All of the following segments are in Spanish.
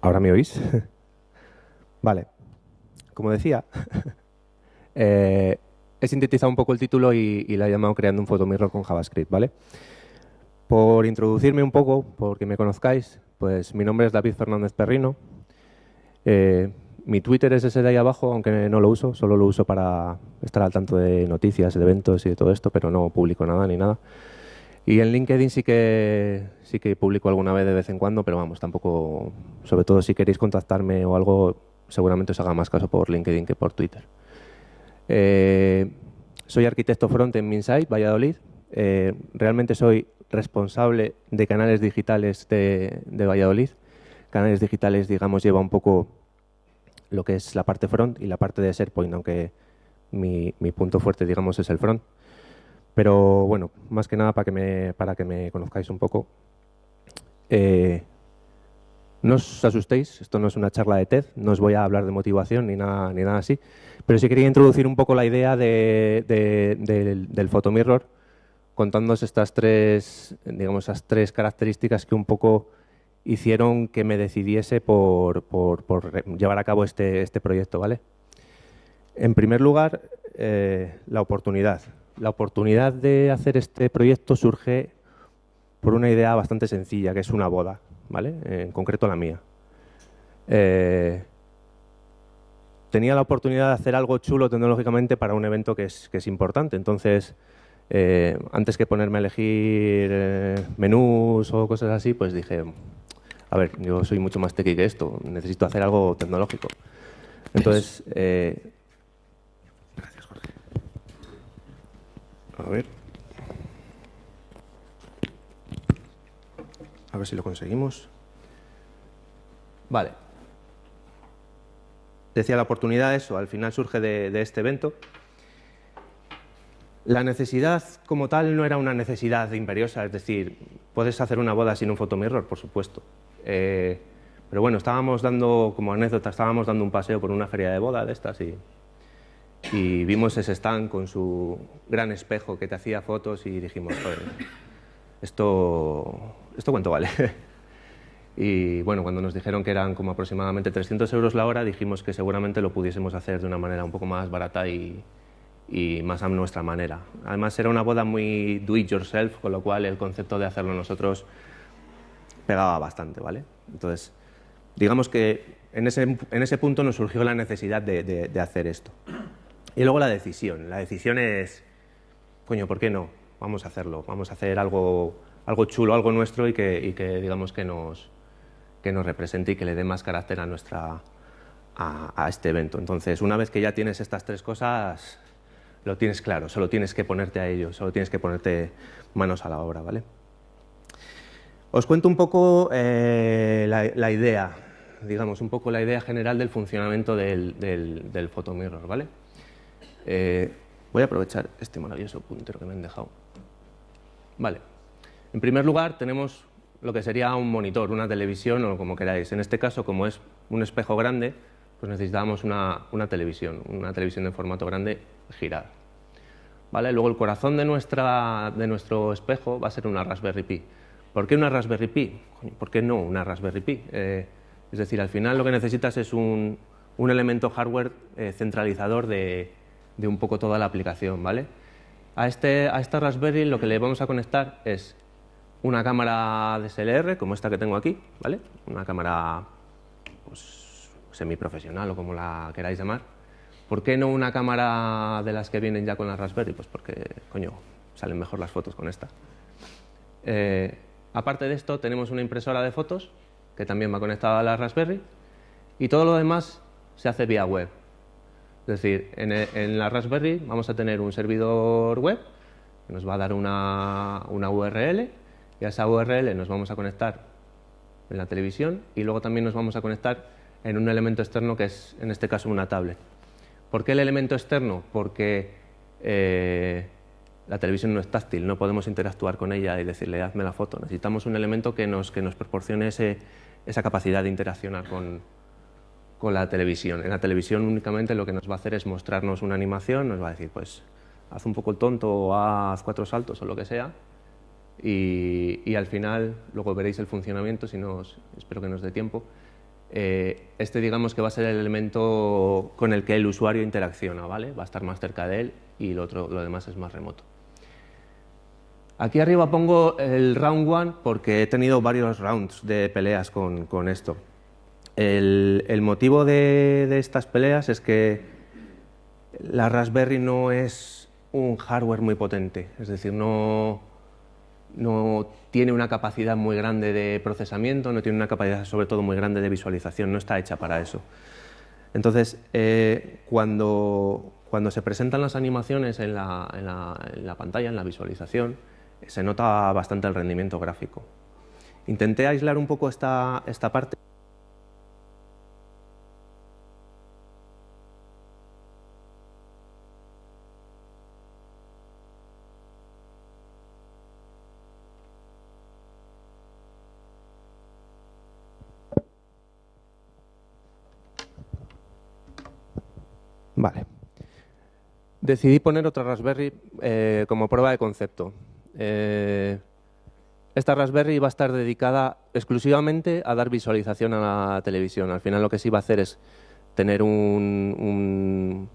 ¿Ahora me oís? Vale. Como decía, he sintetizado un poco el título y la he llamado Creando un Photomirror con JavaScript, ¿vale? Por introducirme un poco, porque me conozcáis, pues mi nombre es David Fernández Perrino. Mi Twitter es ese de ahí abajo, aunque no lo uso, solo lo uso para estar al tanto de noticias, de eventos y de todo esto, pero no publico nada ni nada. Y en LinkedIn sí que publico alguna vez en cuando, pero vamos, tampoco, sobre todo si queréis contactarme o algo, seguramente os haga más caso por LinkedIn que por Twitter. Soy arquitecto front en Minsite, Valladolid. Realmente soy responsable de canales digitales de Valladolid. Canales digitales, digamos, lleva un poco lo que es la parte front y la parte de SharePoint, aunque mi punto fuerte, digamos, es el front. Pero bueno, más que nada para que me conozcáis un poco. No os asustéis, esto no es una charla de TED, no os voy a hablar de motivación ni nada así, pero sí quería introducir un poco la idea del photomirror, contándoos estas tres, digamos, esas tres características que un poco hicieron que me decidiese por llevar a cabo este proyecto, ¿vale? En primer lugar, la oportunidad. La oportunidad de hacer este proyecto surge por una idea bastante sencilla, que es una boda, ¿vale? En concreto la mía. Tenía la oportunidad de hacer algo chulo tecnológicamente para un evento que es importante. Entonces, antes que ponerme a elegir menús o cosas así, pues dije, a ver, yo soy mucho más tequi que esto, necesito hacer algo tecnológico. Entonces, gracias, Jorge. A ver si lo conseguimos. Vale. Decía la oportunidad, eso, al final surge de este evento. La necesidad como tal no era una necesidad imperiosa, es decir, puedes hacer una boda sin un photomirror, por supuesto. Pero bueno, estábamos dando, como anécdota, estábamos dando un paseo por una feria de boda de estas y vimos ese stand con su gran espejo que te hacía fotos y dijimos, joder, ¿esto cuánto vale? Y bueno, cuando nos dijeron que eran como aproximadamente 300 euros la hora, dijimos que seguramente lo pudiésemos hacer de una manera un poco más barata y más a nuestra manera. Además era una boda muy do it yourself, con lo cual el concepto de hacerlo nosotros pegaba bastante, ¿vale? Entonces, digamos que en ese punto nos surgió la necesidad de hacer esto. Y luego la decisión. La decisión es, coño, ¿por qué no? Vamos a hacerlo, vamos a hacer algo chulo, algo nuestro y que digamos que nos represente y que le dé más carácter a este evento. Entonces, una vez que ya tienes estas tres cosas, lo tienes claro, solo tienes que ponerte a ello, solo tienes que ponerte manos a la obra, ¿vale? Os cuento un poco la idea, digamos, un poco la idea general del funcionamiento del photomirror, ¿vale? Voy a aprovechar este maravilloso puntero que me han dejado. Vale. En primer lugar, tenemos lo que sería un monitor, una televisión o como queráis. En este caso, como es un espejo grande, pues necesitamos una televisión en formato grande girada. ¿Vale? Luego el corazón de nuestro espejo va a ser una Raspberry Pi. ¿Por qué una Raspberry Pi? ¿Por qué no una Raspberry Pi? Es decir, al final lo que necesitas es un elemento hardware centralizador de un poco toda la aplicación, ¿vale? A esta Raspberry lo que le vamos a conectar es una cámara DSLR, como esta que tengo aquí, ¿vale? Una cámara pues, semiprofesional o como la queráis llamar. ¿Por qué no una cámara de las que vienen ya con la Raspberry? Pues porque, coño, salen mejor las fotos con esta. Aparte de esto, tenemos una impresora de fotos que también va conectada a la Raspberry y todo lo demás se hace vía web. Es decir, en la Raspberry vamos a tener un servidor web que nos va a dar una URL y a esa URL nos vamos a conectar en la televisión y luego también nos vamos a conectar en un elemento externo que es, en este caso, una tablet. ¿Por qué el elemento externo? Porque la televisión no es táctil, no podemos interactuar con ella y decirle hazme la foto. Necesitamos un elemento que nos proporcione esa capacidad de interaccionar con la televisión. En la televisión únicamente lo que nos va a hacer es mostrarnos una animación, nos va a decir pues haz un poco el tonto o haz 4 saltos o lo que sea y al final, luego veréis el funcionamiento, si no, espero que nos dé tiempo. Este digamos que va a ser el elemento con el que el usuario interacciona, ¿vale? Va a estar más cerca de él y lo demás es más remoto. Aquí arriba pongo el round 1 porque he tenido varios rounds de peleas con esto. El motivo de estas peleas es que la Raspberry no es un hardware muy potente, es decir, no tiene una capacidad muy grande de procesamiento, no tiene una capacidad sobre todo muy grande de visualización, no está hecha para eso. Entonces, cuando se presentan las animaciones en la pantalla, en la visualización, se nota bastante el rendimiento gráfico. Intenté aislar un poco esta parte. Vale. Decidí poner otra Raspberry como prueba de concepto. Esta Raspberry va a estar dedicada exclusivamente a dar visualización a la televisión. Al final lo que sí va a hacer es tener un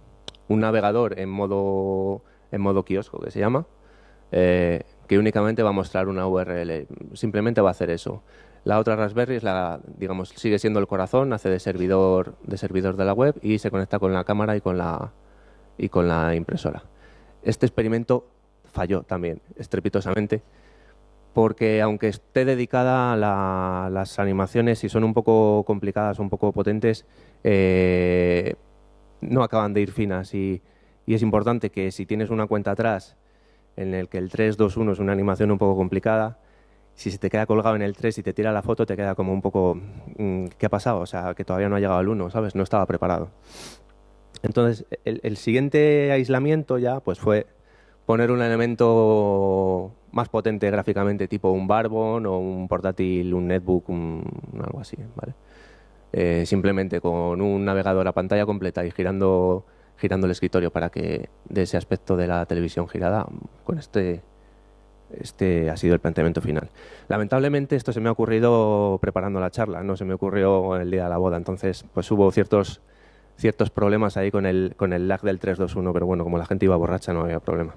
navegador en modo kiosco, que se llama, que únicamente va a mostrar una URL. Simplemente va a hacer eso. La otra Raspberry es digamos, sigue siendo el corazón, hace de servidor de la web y se conecta con la cámara y con la impresora. Este experimento falló también, estrepitosamente, porque aunque esté dedicada a las animaciones, si son un poco complicadas, un poco potentes, no acaban de ir finas y es importante que si tienes una cuenta atrás en el que el 3, 2, 1 es una animación un poco complicada, si se te queda colgado en el 3 y te tira la foto, te queda como un poco ¿qué ha pasado? O sea, que todavía no ha llegado al 1, ¿sabes? No estaba preparado. Entonces, el siguiente aislamiento ya pues fue poner un elemento más potente gráficamente, tipo un Barbon o un portátil, un netbook, algo así, ¿vale? Simplemente con un navegador a pantalla completa y girando el escritorio para que dé ese aspecto de la televisión girada. Con este ha sido el planteamiento final. Lamentablemente esto se me ha ocurrido preparando la charla, no se me ocurrió el día de la boda, entonces pues hubo ciertos problemas ahí con el lag del 3-2-1, pero bueno, como la gente iba borracha no había problema.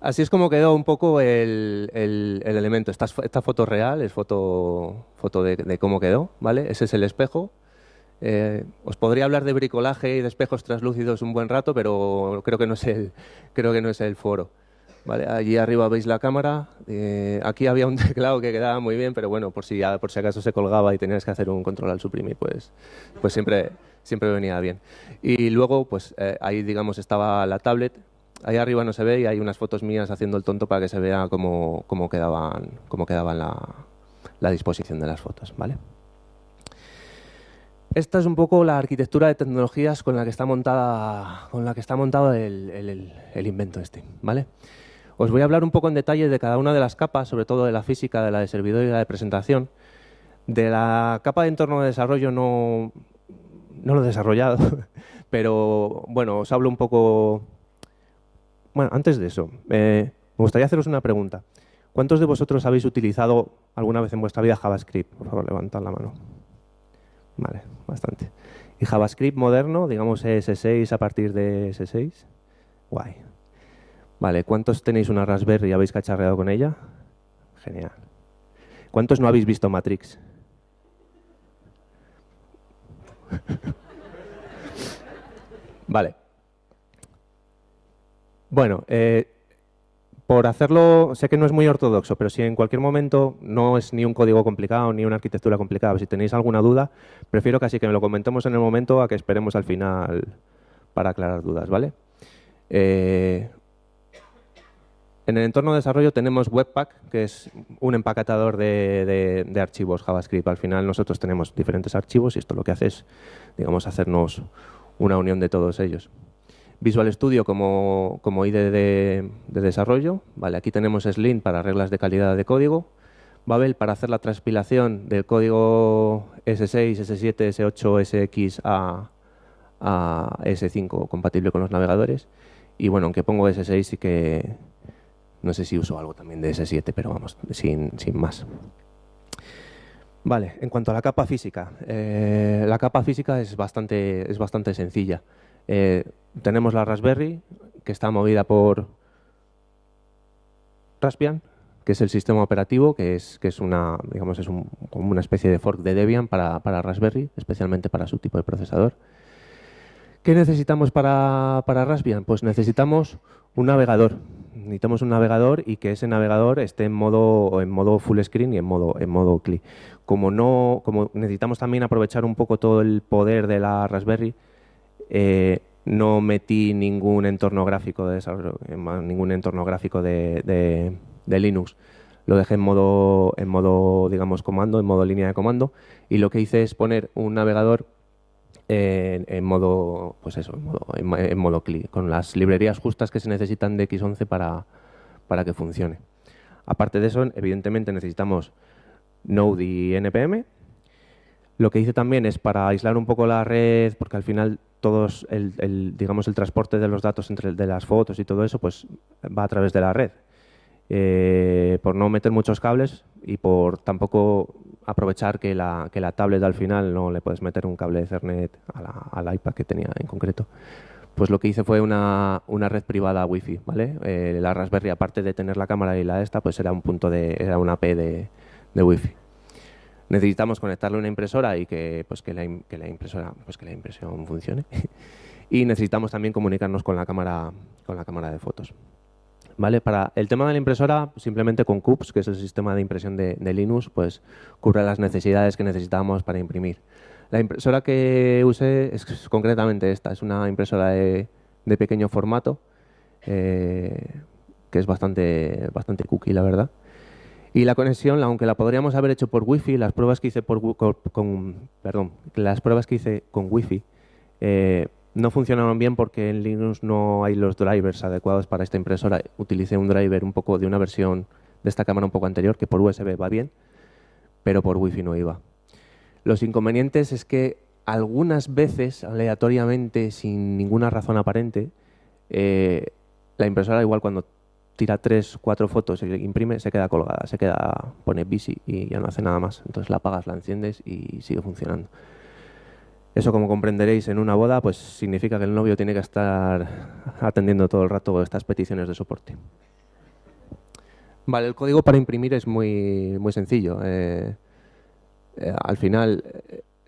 Así es como quedó un poco el elemento. Esta foto real, es foto de cómo quedó, ¿vale? Ese es el espejo. Os podría hablar de bricolaje y de espejos translúcidos un buen rato, pero creo que no es el foro. ¿Vale? Allí arriba veis la cámara. Aquí había un teclado que quedaba muy bien, pero bueno, por si acaso se colgaba y tenías que hacer un control al suprimir, pues siempre venía bien. Y luego, pues ahí digamos estaba la tablet. Ahí arriba no se ve y hay unas fotos mías haciendo el tonto para que se vea cómo quedaban la disposición de las fotos, ¿vale? Esta es un poco la arquitectura de tecnologías con la que está montado el invento este, ¿vale? Os voy a hablar un poco en detalle de cada una de las capas, sobre todo de la física, de la de servidor y la de presentación. De la capa de entorno de desarrollo no lo he desarrollado, pero bueno, os hablo un poco. Bueno, antes de eso, me gustaría haceros una pregunta. ¿Cuántos de vosotros habéis utilizado alguna vez en vuestra vida JavaScript? Por favor, levantad la mano. Vale, bastante. ¿Y JavaScript moderno, digamos ES6 a partir de ES6? Guay. Vale, ¿cuántos tenéis una Raspberry y habéis cacharreado con ella? Genial. ¿Cuántos no habéis visto Matrix? Vale. Bueno, por hacerlo, sé que no es muy ortodoxo, pero si en cualquier momento no es ni un código complicado ni una arquitectura complicada, si tenéis alguna duda, prefiero casi que me lo comentemos en el momento a que esperemos al final para aclarar dudas, ¿vale? En el entorno de desarrollo tenemos Webpack, que es un empacatador de archivos JavaScript. Al final nosotros tenemos diferentes archivos y esto lo que hace es, digamos, hacernos una unión de todos ellos. Visual Studio como IDE de desarrollo. Vale, aquí tenemos Slim para reglas de calidad de código. Babel para hacer la transpilación del código S6, S7, S8, SX a S5 compatible con los navegadores. Y bueno, aunque pongo S6 sí que No sé si uso algo también de S7, pero vamos, sin más. Vale, en cuanto a la capa física es bastante sencilla. Tenemos la Raspberry, que está movida por Raspbian, que es el sistema operativo, que es una, digamos, como una especie de fork de Debian para Raspberry, especialmente para su tipo de procesador. ¿Qué necesitamos para Raspbian? Pues necesitamos un navegador. Necesitamos un navegador y que ese navegador esté en modo full screen y en modo CLI. Como necesitamos también aprovechar un poco todo el poder de la Raspberry, no metí ningún entorno gráfico de desarrollo, ningún entorno gráfico de Linux. Lo dejé en modo, digamos, comando, en modo línea de comando, y lo que hice es poner un navegador en modo, pues eso, en modo CLI, con las librerías justas que se necesitan de X11 para que funcione. Aparte de eso, evidentemente necesitamos Node y NPM. Lo que hice también es para aislar un poco la red, porque al final digamos, el transporte de los datos de las fotos y todo eso, pues va a través de la red. Por no meter muchos cables y por tampoco aprovechar que la tablet al final no le puedes meter un cable de Ethernet al iPad que tenía en concreto. Pues lo que hice fue una red privada Wi-Fi, ¿vale? La Raspberry, aparte de tener la cámara y la esta, pues era una AP de Wi-Fi. Necesitamos conectarle una impresora y que la impresión funcione. Y necesitamos también comunicarnos con la cámara de fotos. ¿Vale? Para el tema de la impresora, simplemente con CUPS, que es el sistema de impresión de Linux, pues cubre las necesidades que necesitábamos para imprimir. La impresora que usé es concretamente esta, es una impresora de pequeño formato, que es bastante cookie, la verdad. Y la conexión, aunque la podríamos haber hecho por Wi-Fi, las pruebas que hice con Wi-Fi no funcionaron bien porque en Linux no hay los drivers adecuados para esta impresora. Utilicé un driver un poco de una versión de esta cámara un poco anterior, que por USB va bien, pero por Wi-Fi no iba. Los inconvenientes es que algunas veces, aleatoriamente, sin ninguna razón aparente, la impresora igual cuando tira 3, 4 fotos y imprime, se queda colgada, pone busy y ya no hace nada más. Entonces la apagas, la enciendes y sigue funcionando. Eso, como comprenderéis, en una boda, pues significa que el novio tiene que estar atendiendo todo el rato estas peticiones de soporte. Vale, el código para imprimir es muy sencillo. Al final,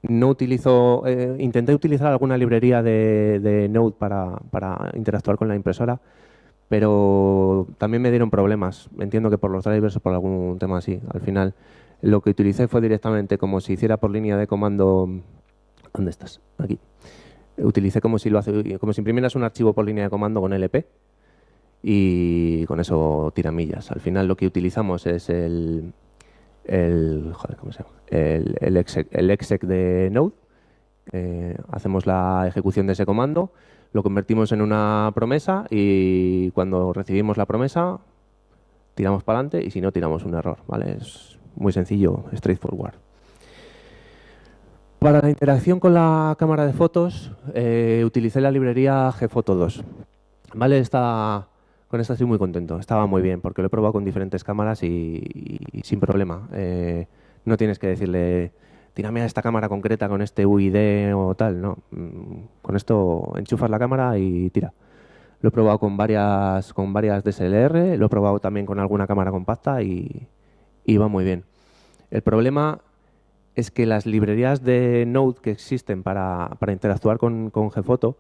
intenté utilizar alguna librería de Node para interactuar con la impresora, pero también me dieron problemas. Entiendo que por los drivers o por algún tema así. Al final, lo que utilicé fue directamente como si hiciera por línea de comando. ¿Dónde estás? Aquí. Utilicé como si imprimieras un archivo por línea de comando con LP y con eso tiramillas. Al final lo que utilizamos es el exec de Node. Hacemos la ejecución de ese comando, lo convertimos en una promesa y cuando recibimos la promesa tiramos para adelante y si no tiramos un error, ¿vale? Es muy sencillo, straightforward. Para la interacción con la cámara de fotos utilicé la librería GPhoto 2. ¿Vale? Con esta estoy muy contento, estaba muy bien porque lo he probado con diferentes cámaras y sin problema. No tienes que decirle, tírame a esta cámara concreta con este UID o tal, no. Con esto enchufas la cámara y tira. Lo he probado con varias DSLR, lo he probado también con alguna cámara compacta y va muy bien. El problema es que las librerías de Node que existen para interactuar con GPhoto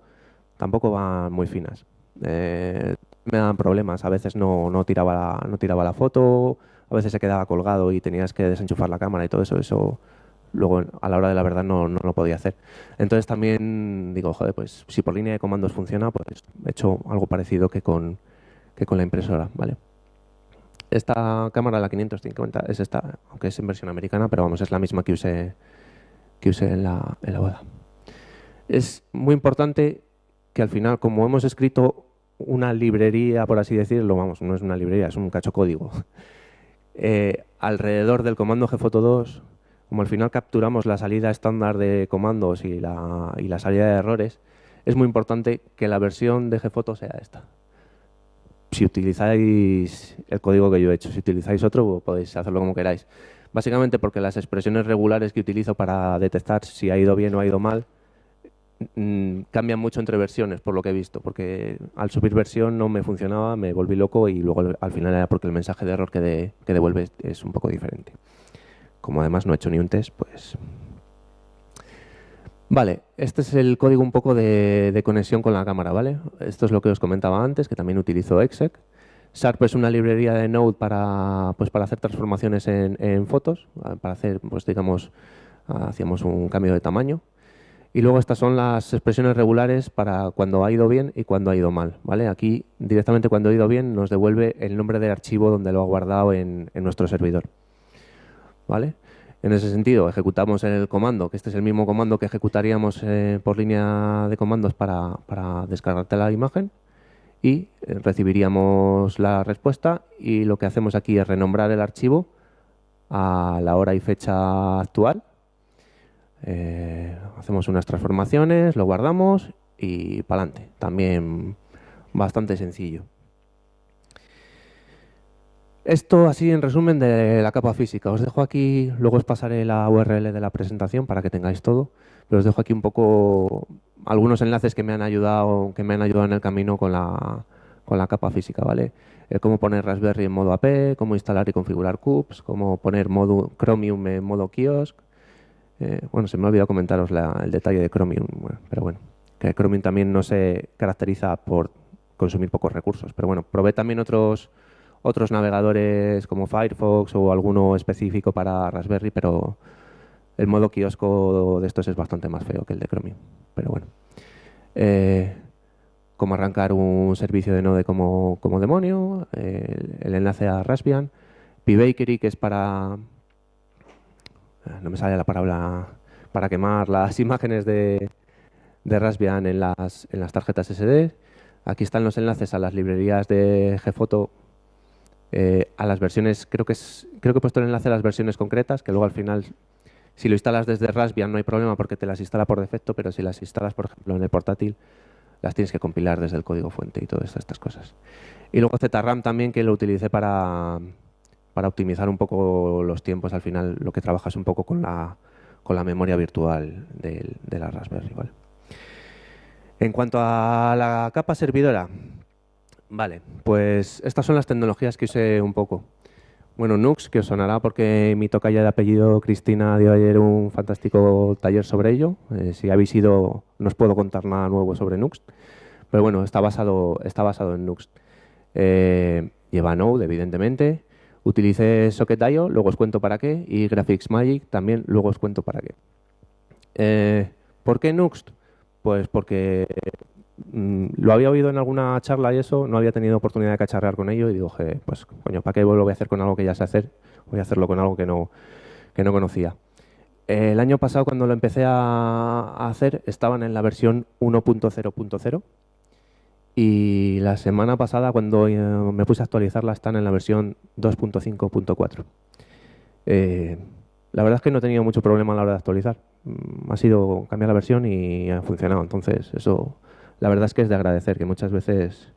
tampoco van muy finas. Me dan problemas, a veces no tiraba la foto, a veces se quedaba colgado y tenías que desenchufar la cámara y todo eso luego a la hora de la verdad no lo podía hacer. Entonces también digo, joder, pues si por línea de comandos funciona, pues he hecho algo parecido que con la impresora, ¿vale? Esta cámara, la 550, es esta, aunque es en versión americana, pero vamos, es la misma que usé en la boda. Es muy importante que al final, como hemos escrito una librería, por así decirlo, vamos, no es una librería, es un cacho código, alrededor del comando GPhoto 2, como al final capturamos la salida estándar de comandos y la salida de errores, es muy importante que la versión de GPhoto sea esta. si utilizáis el código que yo he hecho. Si utilizáis otro, podéis hacerlo como queráis. Básicamente porque las expresiones regulares que utilizo para detectar si ha ido bien o ha ido mal cambian mucho entre versiones, por lo que he visto, porque al subir versión no me funcionaba, me volví loco y luego al final era porque el mensaje de error que devuelve es un poco diferente. Como además no he hecho ni un test, pues... Vale, este es el código un poco de conexión con la cámara, ¿vale? Esto es lo que os comentaba antes, que también utilizo exec. Sharp es una librería de Node para hacer transformaciones en fotos, para hacer, pues digamos, hacíamos un cambio de tamaño. Y luego estas son las expresiones regulares para cuando ha ido bien y cuando ha ido mal, ¿vale? Aquí directamente cuando ha ido bien nos devuelve el nombre del archivo donde lo ha guardado en nuestro servidor, ¿vale? En ese sentido, ejecutamos el comando, que este es el mismo comando que ejecutaríamos por línea de comandos para descargarte la imagen y recibiríamos la respuesta y lo que hacemos aquí es renombrar el archivo a la hora y fecha actual. Hacemos unas transformaciones, lo guardamos y para adelante. También bastante sencillo. Esto así en resumen de la capa física. Os dejo aquí, luego os pasaré la URL de la presentación para que tengáis todo, pero os dejo aquí un poco algunos enlaces que me han ayudado en el camino con la capa física, ¿vale? Cómo poner Raspberry en modo AP, cómo instalar y configurar CUPS, cómo poner Chromium en modo kiosk. Bueno, se me ha olvidado comentaros el detalle de Chromium, pero bueno, que Chromium también no se caracteriza por consumir pocos recursos, pero bueno, probé también otros navegadores como Firefox o alguno específico para Raspberry, pero el modo kiosco de estos es bastante más feo que el de Chromium. Pero bueno, cómo arrancar un servicio de Node como demonio, el enlace a Raspbian, pBakery, que es para... no me sale la palabra, para quemar las imágenes de Raspbian en las tarjetas SD. Aquí están los enlaces a las librerías de Gfoto, a las versiones, creo que he puesto el enlace a las versiones concretas, que luego al final, si lo instalas desde Raspbian no hay problema porque te las instala por defecto, pero si las instalas, por ejemplo, en el portátil, las tienes que compilar desde el código fuente y todas estas cosas. Y luego ZRAM también, que lo utilicé para optimizar un poco los tiempos. Al final lo que trabaja es un poco con la memoria virtual de la Raspberry, ¿vale? En cuanto a la capa servidora, vale, pues estas son las tecnologías que usé un poco. Bueno, Nux, que os sonará porque mi tocaya de apellido Cristina dio ayer un fantástico taller sobre ello. Si habéis ido, no os puedo contar nada nuevo sobre Nux, pero bueno, está basado en Nux. Lleva Node, evidentemente. Utilicé Socket.io, luego os cuento para qué, y Graphics Magic también, luego os cuento para qué. ¿Por qué Nuxt? Pues porque lo había oído en alguna charla y eso, no había tenido oportunidad de cacharrear con ello y digo, pues coño, ¿para qué lo voy a hacer con algo que ya sé hacer? Voy a hacerlo con algo que no conocía. El año pasado, cuando lo empecé a hacer, estaban en la versión 1.0.0 y la semana pasada, cuando me puse a actualizarla, están en la versión 2.5.4. La verdad es que no he tenido mucho problema a la hora de actualizar. Ha sido cambiar la versión y ha funcionado. Entonces, eso, la verdad es que es de agradecer, que muchas veces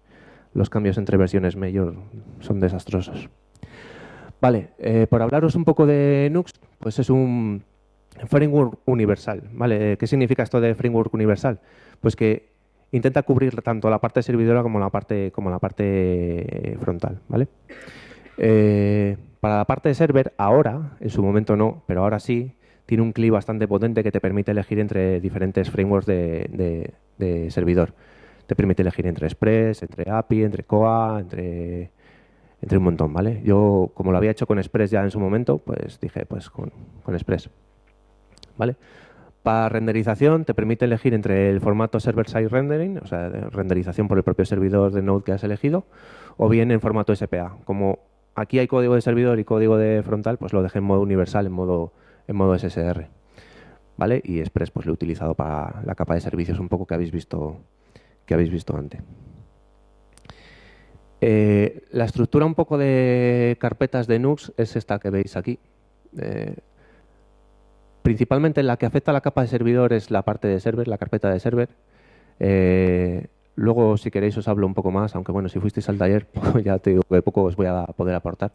los cambios entre versiones mayor son desastrosos. Vale, por hablaros un poco de Nux, pues es un framework universal, ¿vale? ¿Qué significa esto de framework universal? Pues que intenta cubrir tanto la parte servidora como la parte frontal, ¿vale? Para la parte de server, ahora, en su momento no, pero ahora sí, tiene un CLI bastante potente que te permite elegir entre diferentes frameworks de servidor. Te permite elegir entre Express, entre API, entre COA, entre un montón, ¿vale? Yo, como lo había hecho con Express ya en su momento, pues dije, pues con Express, ¿vale? Para renderización te permite elegir entre el formato server-side rendering, o sea, renderización por el propio servidor de Node que has elegido, o bien en formato SPA. Como aquí hay código de servidor y código de frontal, pues lo dejé en modo universal, en modo SSR, ¿vale? Y Express pues lo he utilizado para la capa de servicios un poco que habéis visto antes. La estructura un poco de carpetas de Nux es esta que veis aquí. Principalmente la que afecta a la capa de servidor es la parte de server, la carpeta de server. Luego, si queréis, os hablo un poco más, aunque bueno, si fuisteis al taller, pues ya te digo que poco os voy a poder aportar.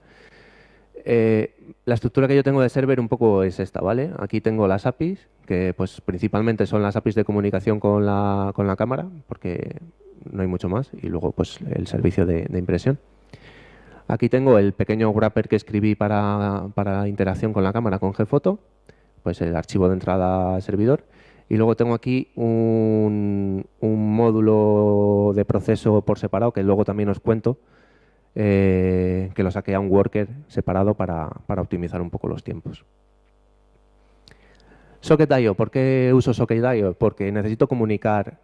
La estructura que yo tengo de server un poco es esta, ¿vale? Aquí tengo las APIs, que pues principalmente son las APIs de comunicación con la cámara, porque no hay mucho más, y luego pues el servicio de impresión. Aquí tengo el pequeño wrapper que escribí para la interacción con la cámara con Gfoto, pues el archivo de entrada al servidor. Y luego tengo aquí un módulo de proceso por separado, que luego también os cuento, que lo saqué a un worker separado para optimizar un poco los tiempos. Socket.io. ¿Por qué uso Socket.io? Porque necesito comunicar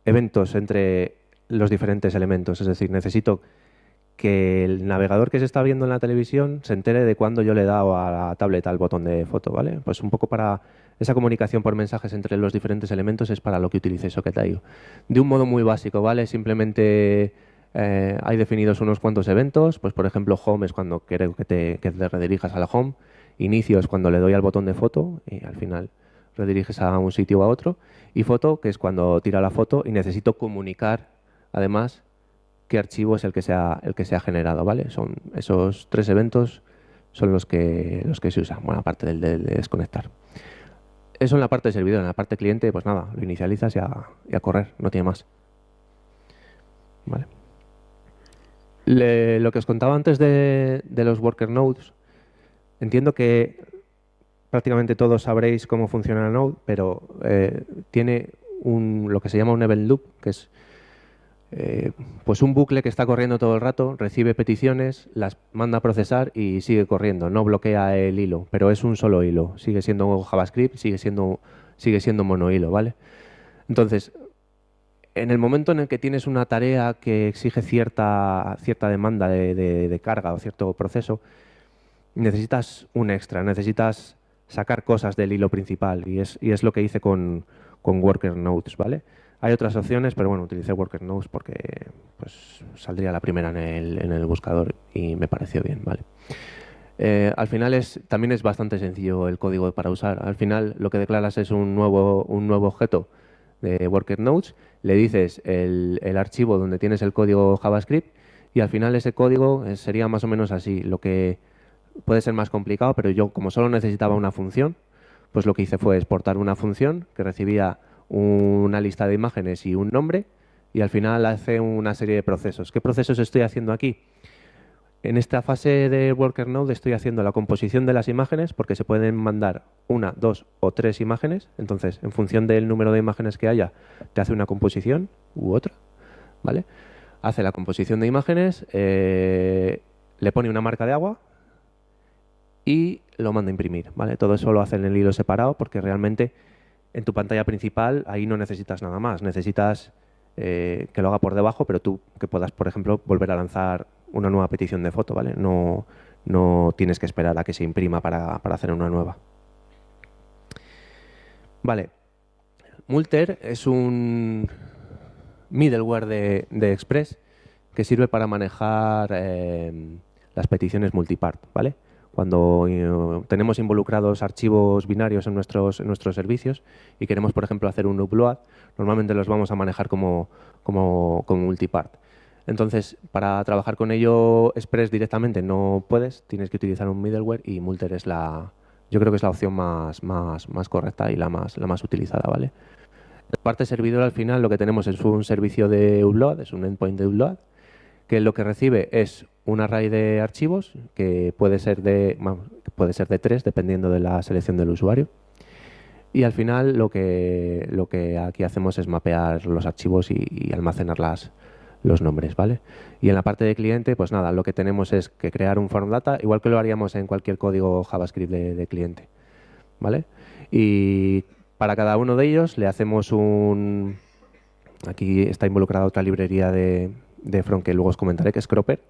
eventos entre los diferentes elementos. Es decir, necesito que el navegador que se está viendo en la televisión se entere de cuándo yo le he dado a la tableta al botón de foto, ¿vale? Pues un poco para esa comunicación por mensajes entre los diferentes elementos es para lo que utilice Socket.io. De un modo muy básico, ¿vale? Simplemente hay definidos unos cuantos eventos, pues por ejemplo home es cuando quiero que te redirijas a la home, inicio es cuando le doy al botón de foto y al final rediriges a un sitio o a otro, y foto, que es cuando tira la foto y necesito comunicar además qué archivo es el que se ha generado, ¿vale? Son esos 3 eventos son los que se usan, bueno, aparte del de desconectar. Eso en la parte de servidor. En la parte cliente, pues nada, lo inicializas y a correr, no tiene más. Vale. Lo que os contaba antes de los worker nodes, entiendo que prácticamente todos sabréis cómo funciona el node, pero tiene lo que se llama un event loop, que es pues un bucle que está corriendo todo el rato, recibe peticiones, las manda a procesar y sigue corriendo. No bloquea el hilo, pero es un solo hilo. Sigue siendo JavaScript, sigue siendo monohilo, ¿vale? Entonces, en el momento en el que tienes una tarea que exige cierta demanda de carga o cierto proceso, necesitas un extra, necesitas sacar cosas del hilo principal y es lo que hice con Worker Nodes, ¿vale? Hay otras opciones, pero bueno, utilicé Worker Nodes porque pues, saldría la primera en el buscador y me pareció bien, ¿vale? Al final también es bastante sencillo el código para usar. Al final lo que declaras es un nuevo objeto de Worker Nodes, le dices el archivo donde tienes el código JavaScript y al final ese código sería más o menos así. Lo que puede ser más complicado, pero yo como solo necesitaba una función, pues lo que hice fue exportar una función que recibía una lista de imágenes y un nombre y al final hace una serie de procesos. ¿Qué procesos estoy haciendo aquí? En esta fase de Worker Node estoy haciendo la composición de las imágenes porque se pueden mandar 1, 2 o 3 imágenes. Entonces, en función del número de imágenes que haya, te hace una composición u otra, ¿vale? Hace la composición de imágenes, le pone una marca de agua y lo manda a imprimir, ¿vale? Todo eso lo hace en el hilo separado porque realmente en tu pantalla principal ahí no necesitas nada más. Necesitas que lo haga por debajo, pero tú que puedas, por ejemplo, volver a lanzar una nueva petición de foto, ¿vale? No tienes que esperar a que se imprima para hacer una nueva. Vale. Multer es un middleware de Express que sirve para manejar las peticiones multipart, ¿vale? Cuando tenemos involucrados archivos binarios en nuestros servicios y queremos, por ejemplo, hacer un upload, normalmente los vamos a manejar como multipart. Entonces, para trabajar con ello Express directamente no puedes, tienes que utilizar un middleware y Multer es yo creo que es la opción más correcta y la más utilizada, ¿vale? En la parte servidor, al final, lo que tenemos es un servicio de upload, es un endpoint de upload, que lo que recibe es un array de archivos que puede ser de 3 dependiendo de la selección del usuario. Y al final lo que aquí hacemos es mapear los archivos y almacenar los nombres, ¿vale? Y en la parte de cliente, pues nada, lo que tenemos es que crear un form data, igual que lo haríamos en cualquier código JavaScript de cliente, ¿vale? Y para cada uno de ellos le hacemos aquí está involucrada otra librería de front que luego os comentaré, que es Cropper.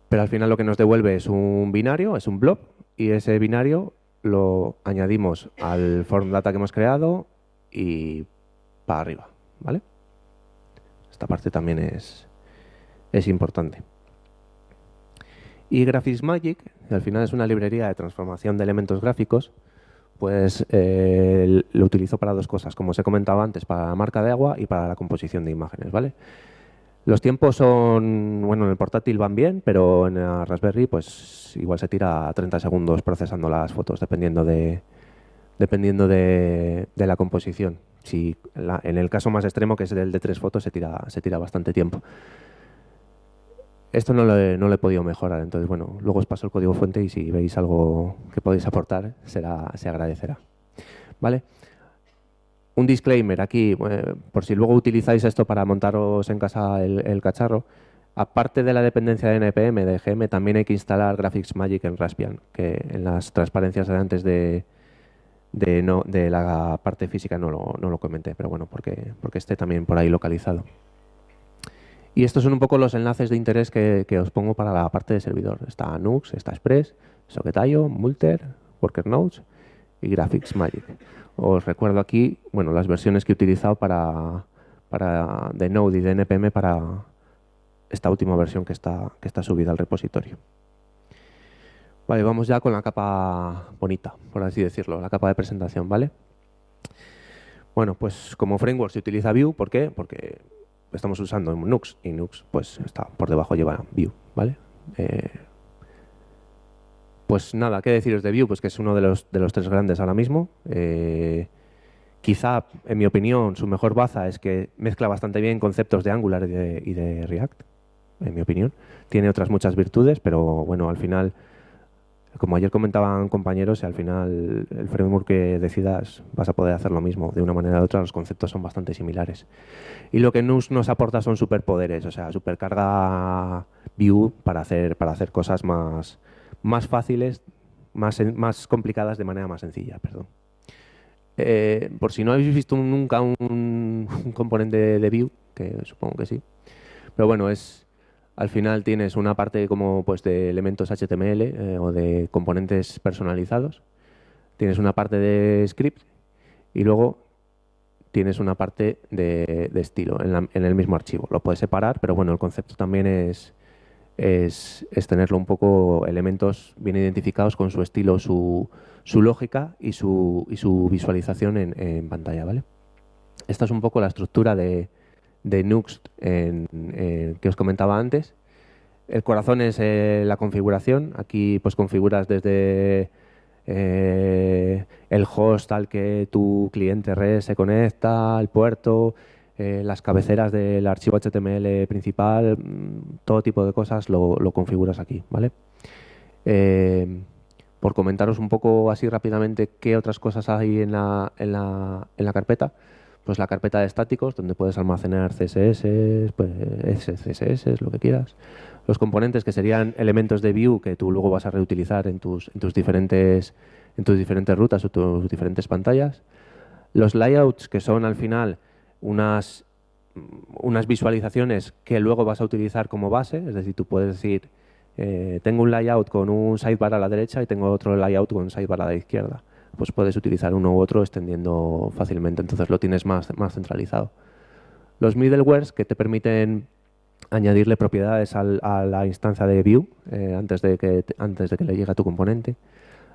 Pero al final lo que nos devuelve es un binario, es un blob, y ese binario lo añadimos al form data que hemos creado y para arriba, ¿vale? Esta parte también es importante. Y GraphicsMagick, que al final es una librería de transformación de elementos gráficos, Pues lo utilizo para dos cosas, como os he comentado antes, para la marca de agua y para la composición de imágenes, ¿vale? Los tiempos son, bueno, en el portátil van bien, pero en la Raspberry pues igual se tira a 30 segundos procesando las fotos, dependiendo de la composición. Si en el caso más extremo, que es el de 3 fotos, se tira bastante tiempo. Esto no lo he podido mejorar, entonces bueno, luego os paso el código fuente y si veis algo que podéis aportar, se agradecerá. ¿Vale? Un disclaimer aquí, por si luego utilizáis esto para montaros en casa el cacharro, aparte de la dependencia de NPM, de GM, también hay que instalar Graphics Magic en Raspbian, que en las transparencias de antes de la parte física no lo comenté, pero bueno, porque esté también por ahí localizado. Y estos son un poco los enlaces de interés que os pongo para la parte de servidor. Está Nux, está Express, Socket.io, Multer, Worker Notes y Graphics Magic. Os recuerdo aquí, bueno, las versiones que he utilizado de Node y de NPM para esta última versión que está subida al repositorio. Vale, vamos ya con la capa bonita, por así decirlo, la capa de presentación, ¿vale? Bueno, pues como framework se utiliza Vue, ¿por qué? Porque estamos usando Nux y Nux pues está por debajo, lleva Vue, ¿vale? Pues nada, ¿qué deciros de Vue? Pues que es uno de los 3 grandes ahora mismo. Quizá, en mi opinión, su mejor baza es que mezcla bastante bien conceptos de Angular y de React, en mi opinión. Tiene otras muchas virtudes, pero bueno, al final, como ayer comentaban compañeros, al final el framework que decidas vas a poder hacer lo mismo. De una manera u otra los conceptos son bastante similares. Y lo que Nux nos aporta son superpoderes, o sea, supercarga Vue para hacer cosas más fáciles, más complicadas de manera más sencilla, perdón. Por si no habéis visto nunca un componente de Vue, que supongo que sí, pero bueno, al final tienes una parte como pues de elementos HTML o de componentes personalizados, tienes una parte de script y luego tienes una parte de estilo en el mismo archivo. Lo puedes separar, pero bueno, el concepto también es tenerlo un poco elementos bien identificados con su estilo, su lógica y su visualización en pantalla, ¿vale? Esta es un poco la estructura de Nux que os comentaba antes. El corazón es la configuración. Aquí pues configuras desde el host al que tu cliente REST se conecta, el puerto, las cabeceras del archivo HTML principal, todo tipo de cosas lo configuras aquí, ¿vale? Por comentaros un poco así rápidamente qué otras cosas hay en la carpeta, pues la carpeta de estáticos, donde puedes almacenar CSS, pues CSS, lo que quieras. Los componentes, que serían elementos de Vue que tú luego vas a reutilizar en tus diferentes rutas o tus diferentes pantallas. Los layouts, que son al final unas visualizaciones que luego vas a utilizar como base, es decir, tú puedes decir, tengo un layout con un sidebar a la derecha y tengo otro layout con un sidebar a la izquierda. Pues puedes utilizar uno u otro extendiendo fácilmente, entonces lo tienes más centralizado. Los middlewares, que te permiten añadirle propiedades a la instancia de Vue antes de que le llegue a tu componente.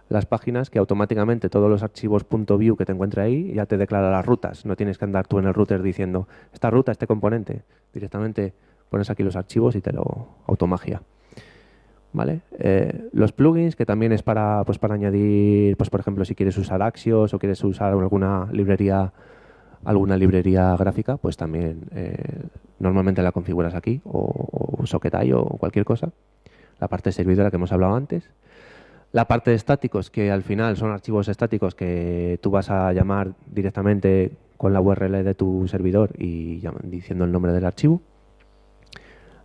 Las páginas, que automáticamente todos los archivos .vue que te encuentre ahí ya te declara las rutas. No tienes que andar tú en el router diciendo esta ruta, este componente. Directamente pones aquí los archivos y te lo automagia. ¿Vale? Los plugins, que también es para añadir, pues por ejemplo, si quieres usar Axios o quieres usar alguna librería gráfica, pues también normalmente la configuras aquí, o Socket.io o cualquier cosa. La parte servidora que hemos hablado antes. La parte de estáticos, que al final son archivos estáticos que tú vas a llamar directamente con la URL de tu servidor y diciendo el nombre del archivo.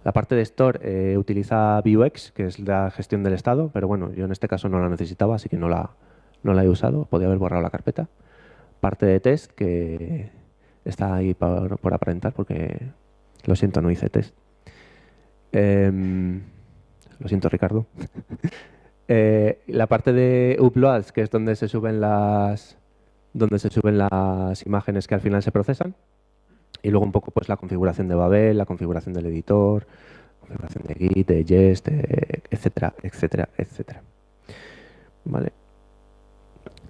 La parte de store utiliza Vuex, que es la gestión del estado, pero bueno, yo en este caso no la necesitaba, así que no la he usado, podía haber borrado la carpeta. Parte de test, que está ahí por aparentar, porque lo siento, no hice test. Lo siento, Ricardo. La parte de uploads, que es donde se suben las imágenes que al final se procesan. Y luego un poco pues la configuración de Babel, la configuración del editor, configuración de Git, de Jest, etcétera, etcétera, etcétera. Vale.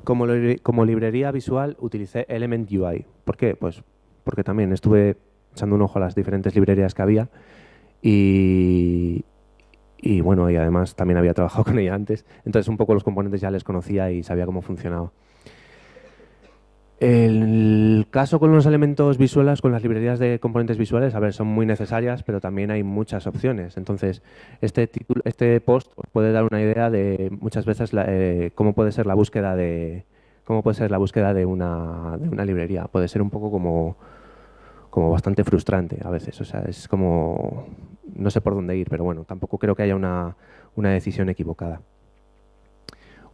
Como librería visual utilicé Element UI. ¿Por qué? Pues porque también estuve echando un ojo a las diferentes librerías que había y bueno, y además también había trabajado con ella antes. Entonces un poco los componentes ya les conocía y sabía cómo funcionaba. El caso con los elementos visuales, con las librerías de componentes visuales, a ver, son muy necesarias, pero también hay muchas opciones. Entonces, este post os puede dar una idea de muchas veces cómo puede ser la búsqueda de una librería. Puede ser un poco como bastante frustrante a veces. O sea, es como no sé por dónde ir, pero bueno, tampoco creo que haya una decisión equivocada.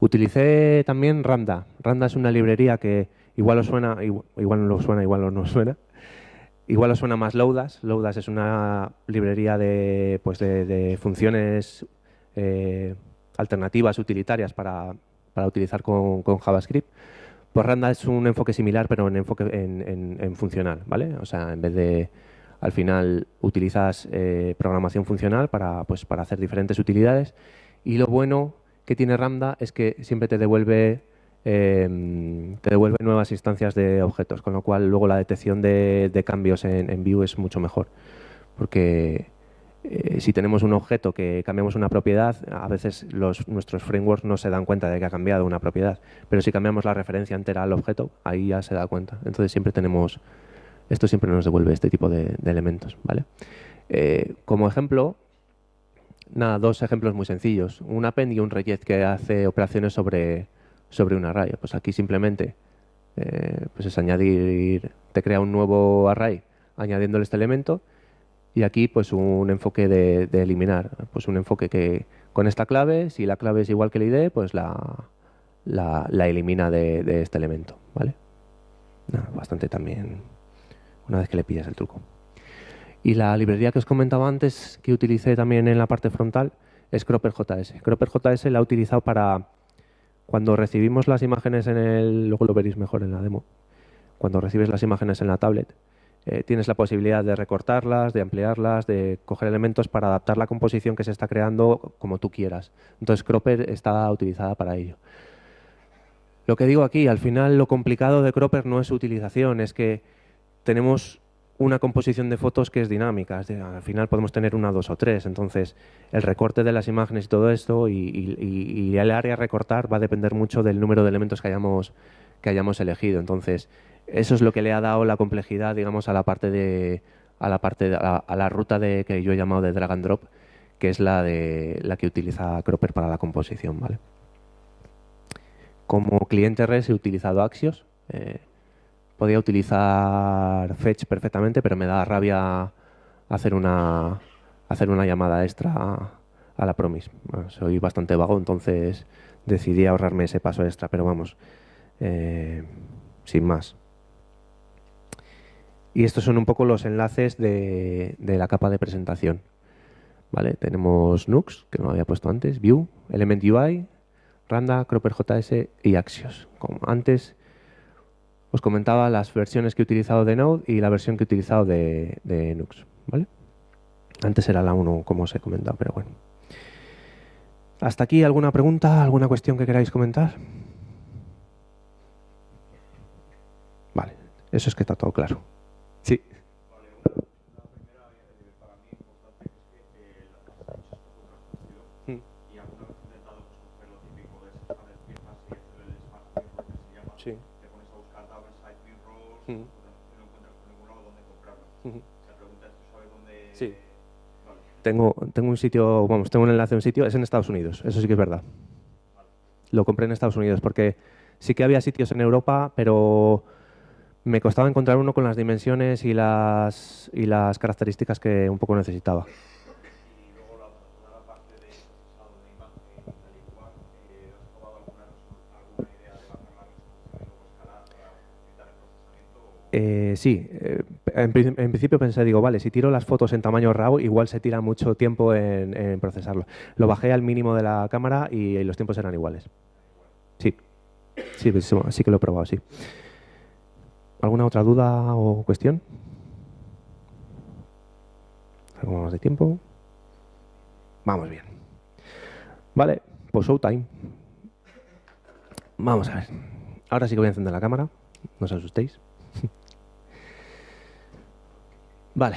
Utilicé también Ramda. Ramda es una librería que igual os suena, igual no os suena, igual no os suena. Igual os suena más Lodash. Lodash es una librería de funciones alternativas, utilitarias para utilizar con JavaScript. Pues Ramda es un enfoque similar, pero en funcional, ¿vale? O sea, en vez de, al final, utilizas programación funcional para hacer diferentes utilidades. Y lo bueno que tiene Ramda es que siempre te devuelve nuevas instancias de objetos, con lo cual luego la detección de cambios en Vue es mucho mejor. Porque si tenemos un objeto que cambiamos una propiedad, a veces nuestros frameworks no se dan cuenta de que ha cambiado una propiedad. Pero si cambiamos la referencia entera al objeto, ahí ya se da cuenta. Entonces esto siempre nos devuelve este tipo de elementos, ¿vale? Como ejemplo, dos ejemplos muy sencillos. Un append y un reject que hace operaciones sobre un array. Pues aquí simplemente pues es te crea un nuevo array añadiéndole este elemento. Y aquí pues un enfoque de eliminar. Pues un enfoque que con esta clave, si la clave es igual que el ID, pues la elimina de este elemento, ¿vale? Bastante también, una vez que le pillas el truco. Y la librería que os comentaba antes, que utilicé también en la parte frontal, es CropperJS. CropperJS la he utilizado para cuando recibimos las imágenes luego lo veréis mejor en la demo, cuando recibes las imágenes en la tablet, tienes la posibilidad de recortarlas, de ampliarlas, de coger elementos para adaptar la composición que se está creando como tú quieras. Entonces Cropper está utilizada para ello. Lo que digo aquí, al final lo complicado de Cropper no es su utilización, es que tenemos una composición de fotos que es dinámica. Al final podemos tener una, dos o tres. Entonces, el recorte de las imágenes y todo esto y el área a recortar va a depender mucho del número de elementos que hayamos elegido. Entonces, eso es lo que le ha dado la complejidad, digamos, a la ruta que yo he llamado de drag and drop, que es la que utiliza Cropper para la composición, ¿vale? Como cliente REST he utilizado Axios. Podía utilizar Fetch perfectamente, pero me da rabia hacer una llamada extra a la Promise. Bueno, soy bastante vago, entonces decidí ahorrarme ese paso extra, pero vamos, sin más. Y estos son un poco los enlaces de la capa de presentación. ¿Vale? Tenemos Nux, que no lo había puesto antes, Vue, Element UI, Ramda, CropperJS y Axios. Como antes os comentaba las versiones que he utilizado de Node y la versión que he utilizado de Nux, ¿vale? Antes era la 1, como os he comentado, pero bueno. ¿Hasta aquí alguna pregunta, alguna cuestión que queráis comentar? Vale, eso es que está todo claro. Sí. Sí. Sí. Tengo un sitio, tengo un enlace a un sitio, es en Estados Unidos, eso sí que es verdad. Lo compré en Estados Unidos porque sí que había sitios en Europa, pero me costaba encontrar uno con las dimensiones y las características que un poco necesitaba. Sí, en principio pensé, digo, vale, si tiro las fotos en tamaño RAW, igual se tira mucho tiempo en procesarlo. Lo bajé al mínimo de la cámara y los tiempos eran iguales. Sí, sí que lo he probado, sí. ¿Alguna otra duda o cuestión? ¿Algo más de tiempo? Vamos bien. Vale, pues showtime. Vamos a ver. Ahora sí que voy a encender la cámara, no os asustéis. Vale,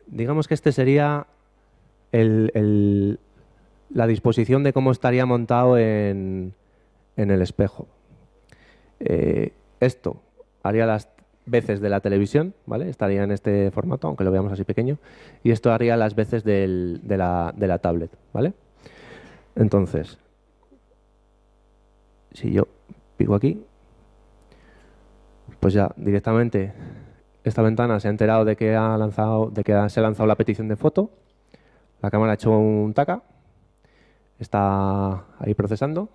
digamos que este sería la disposición de cómo estaría montado en el espejo. Esto haría las veces de la televisión, ¿vale? Estaría en este formato, aunque lo veamos así pequeño. Y esto haría las veces de la tablet, ¿vale? Entonces, si yo pico aquí, pues ya directamente esta ventana se ha enterado de que se ha lanzado la petición de foto. La cámara ha hecho un taca, está ahí procesando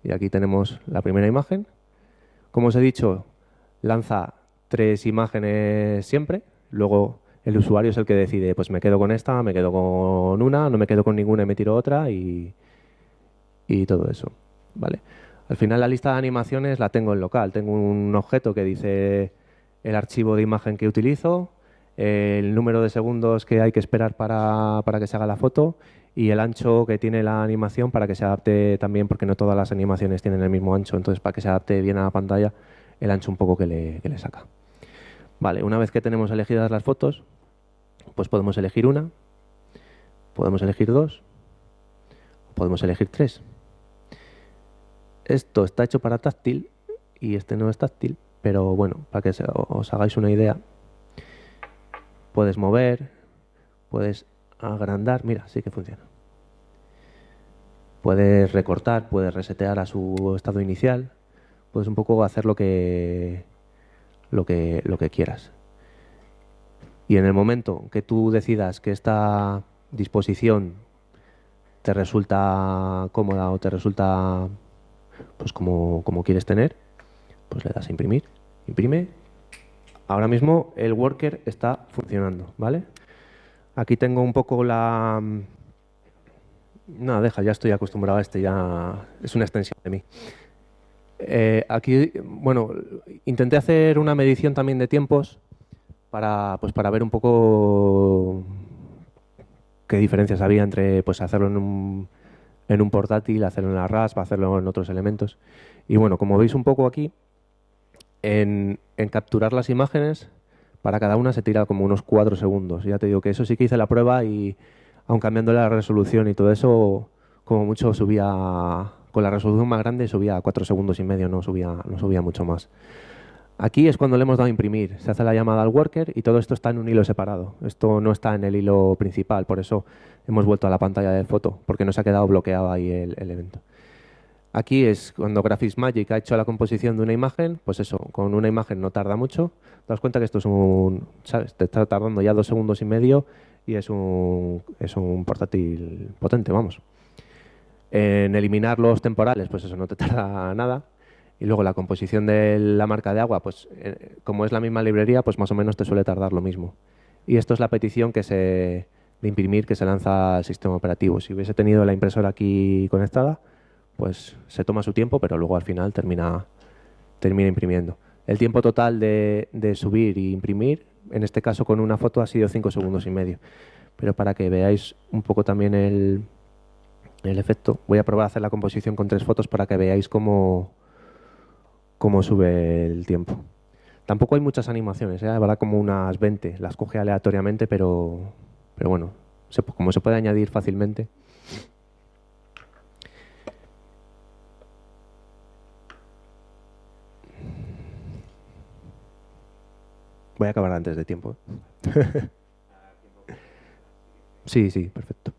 y aquí tenemos la primera imagen. Como os he dicho, lanza 3 imágenes siempre, luego el usuario es el que decide, pues me quedo con esta, me quedo con una, no me quedo con ninguna y me tiro otra y todo eso, ¿vale? Al final la lista de animaciones la tengo en local, tengo un objeto que dice el archivo de imagen que utilizo, el número de segundos que hay que esperar para que se haga la foto y el ancho que tiene la animación para que se adapte también, porque no todas las animaciones tienen el mismo ancho, entonces para que se adapte bien a la pantalla, el ancho un poco que le saca. Vale, una vez que tenemos elegidas las fotos, pues podemos elegir una, podemos elegir 2, podemos elegir 3. Esto está hecho para táctil y este no es táctil, pero bueno, para que os hagáis una idea, puedes mover, puedes agrandar, mira, sí que funciona. Puedes recortar, puedes resetear a su estado inicial, puedes un poco hacer lo que quieras. Y en el momento que tú decidas que esta disposición te resulta cómoda o te resulta pues como quieres tener, pues le das a imprimir, imprime. Ahora mismo el worker está funcionando, ¿vale? Aquí tengo un poco la... No, deja, ya estoy acostumbrado a este, ya es una extensión de mí. Aquí, bueno, intenté hacer una medición también de tiempos para ver un poco qué diferencias había entre pues hacerlo en un portátil, hacerlo en la RASP, hacerlo en otros elementos. Y bueno, como veis un poco aquí, en capturar las imágenes, para cada una se tira como unos 4 segundos. Ya te digo que eso sí que hice la prueba y aun cambiando la resolución y todo eso, como mucho subía, con la resolución más grande subía a 4 segundos y medio, no subía mucho más. Aquí es cuando le hemos dado a imprimir, se hace la llamada al worker y todo esto está en un hilo separado. Esto no está en el hilo principal, por eso hemos vuelto a la pantalla de foto, porque no se ha quedado bloqueado ahí el evento. Aquí es cuando Graphics Magic ha hecho la composición de una imagen, pues eso, con una imagen no tarda mucho. Te das cuenta que esto es ¿sabes? Te está tardando ya 2 segundos y medio y es un portátil potente, vamos. En eliminar los temporales, pues eso no te tarda nada. Y luego la composición de la marca de agua, pues como es la misma librería, pues más o menos te suele tardar lo mismo. Y esto es la petición de imprimir que se lanza al sistema operativo. Si hubiese tenido la impresora aquí conectada, pues se toma su tiempo, pero luego al final termina imprimiendo. El tiempo total de subir y imprimir, en este caso con una foto, ha sido 5 segundos y medio. Pero para que veáis un poco también el efecto, voy a probar a hacer la composición con 3 fotos para que veáis cómo sube el tiempo. Tampoco hay muchas animaciones, habrá como unas 20, las coge aleatoriamente, pero bueno, como se puede añadir fácilmente. Voy a acabar antes de tiempo. Sí, perfecto.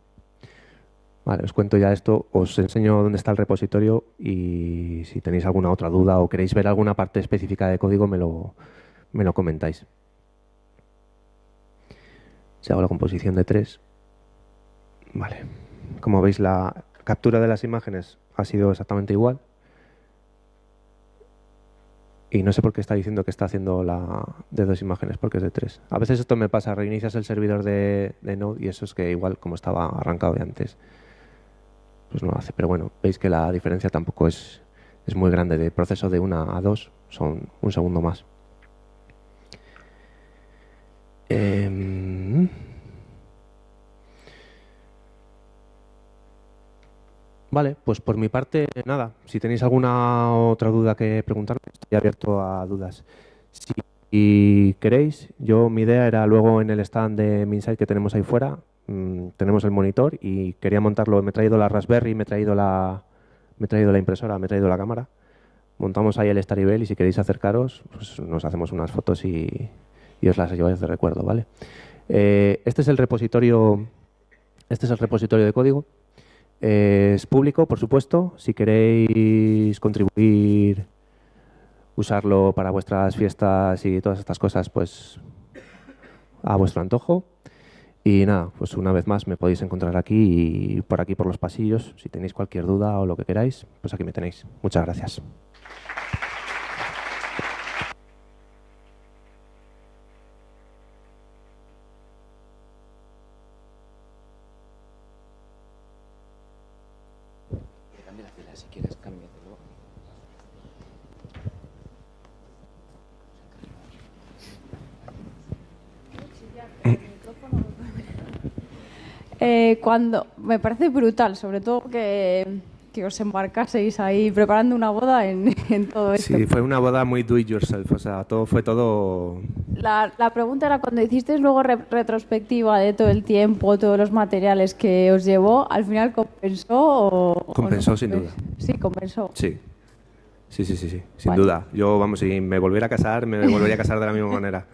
Vale, os cuento ya esto, os enseño dónde está el repositorio y si tenéis alguna otra duda o queréis ver alguna parte específica de código me lo comentáis. Si hago la composición de 3. Vale. Como veis, la captura de las imágenes ha sido exactamente igual. Y no sé por qué está diciendo que está haciendo la de 2 imágenes, porque es de 3. A veces esto me pasa, reinicias el servidor de Node y eso es que igual, como estaba arrancado de antes, pues no lo hace. Pero bueno, veis que la diferencia tampoco es muy grande. De proceso de 1 a 2 son 1 segundo más. Vale, pues por mi parte, nada. Si tenéis alguna otra duda que preguntarme, estoy abierto a dudas. Si queréis, mi idea era luego en el stand de Minsite que tenemos ahí fuera, tenemos el monitor y quería montarlo. Me he traído la Raspberry, me he traído la impresora, me he traído la cámara. Montamos ahí el Staribel y si queréis acercaros, pues nos hacemos unas fotos y os las lleváis de recuerdo, ¿vale? Este es el repositorio de código. Es público, por supuesto. Si queréis contribuir, usarlo para vuestras fiestas y todas estas cosas, pues a vuestro antojo. Y nada, pues una vez más me podéis encontrar aquí y por aquí por los pasillos. Si tenéis cualquier duda o lo que queráis, pues aquí me tenéis. Muchas gracias. Cambia la fila si quieres, cámbiatelo. Cuando me parece brutal, sobre todo que os embarcaseis ahí preparando una boda en todo esto. Sí, fue una boda muy do it yourself, o sea, fue todo... La pregunta era, cuando hicisteis luego retrospectiva de todo el tiempo, todos los materiales que os llevó, ¿al final compensó o Compensó, no? sin duda. Sí, compensó. Sí, sin Vale. duda. Yo, vamos, si me volviera a casar, me volvería a casar de la misma manera.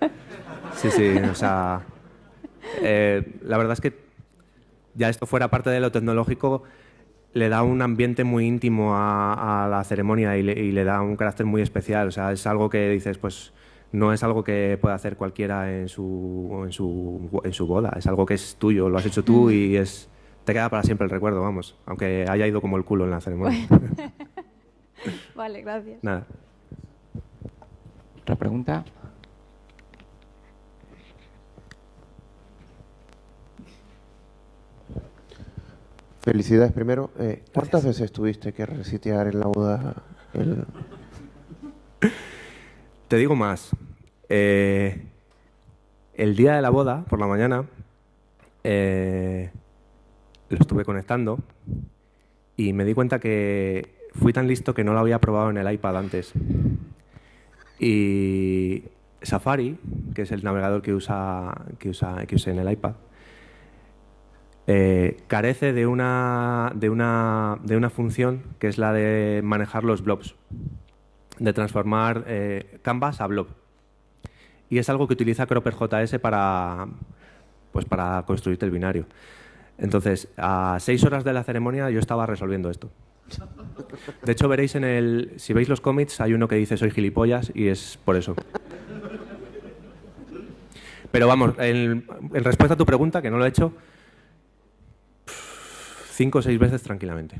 Sí, o sea... la verdad es que ya esto fuera parte de lo tecnológico, le da un ambiente muy íntimo a la ceremonia y le da un carácter muy especial. O sea, es algo que dices, pues no es algo que pueda hacer cualquiera en su boda. Es algo que es tuyo, lo has hecho tú y te queda para siempre el recuerdo, vamos. Aunque haya ido como el culo en la ceremonia. Vale, gracias. Nada. ¿Otra pregunta? Felicidades primero. ¿Cuántas veces tuviste que resetear en la boda? Te digo más. El día de la boda, por la mañana, lo estuve conectando y me di cuenta que fui tan listo que no lo había probado en el iPad antes. Y Safari, que es el navegador que usé en el iPad, carece de una función que es la de manejar los blobs, de transformar canvas a blob. Y es algo que utiliza CropperJS para construirte el binario. Entonces, a 6 horas de la ceremonia yo estaba resolviendo esto. De hecho, veréis si veis los commits, hay uno que dice soy gilipollas y es por eso. Pero vamos, en respuesta a tu pregunta, que no lo he hecho, 5 o 6 veces tranquilamente.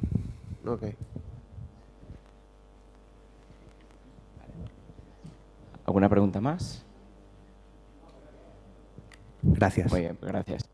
Ok. ¿Alguna pregunta más? Gracias. Muy bien, pues gracias.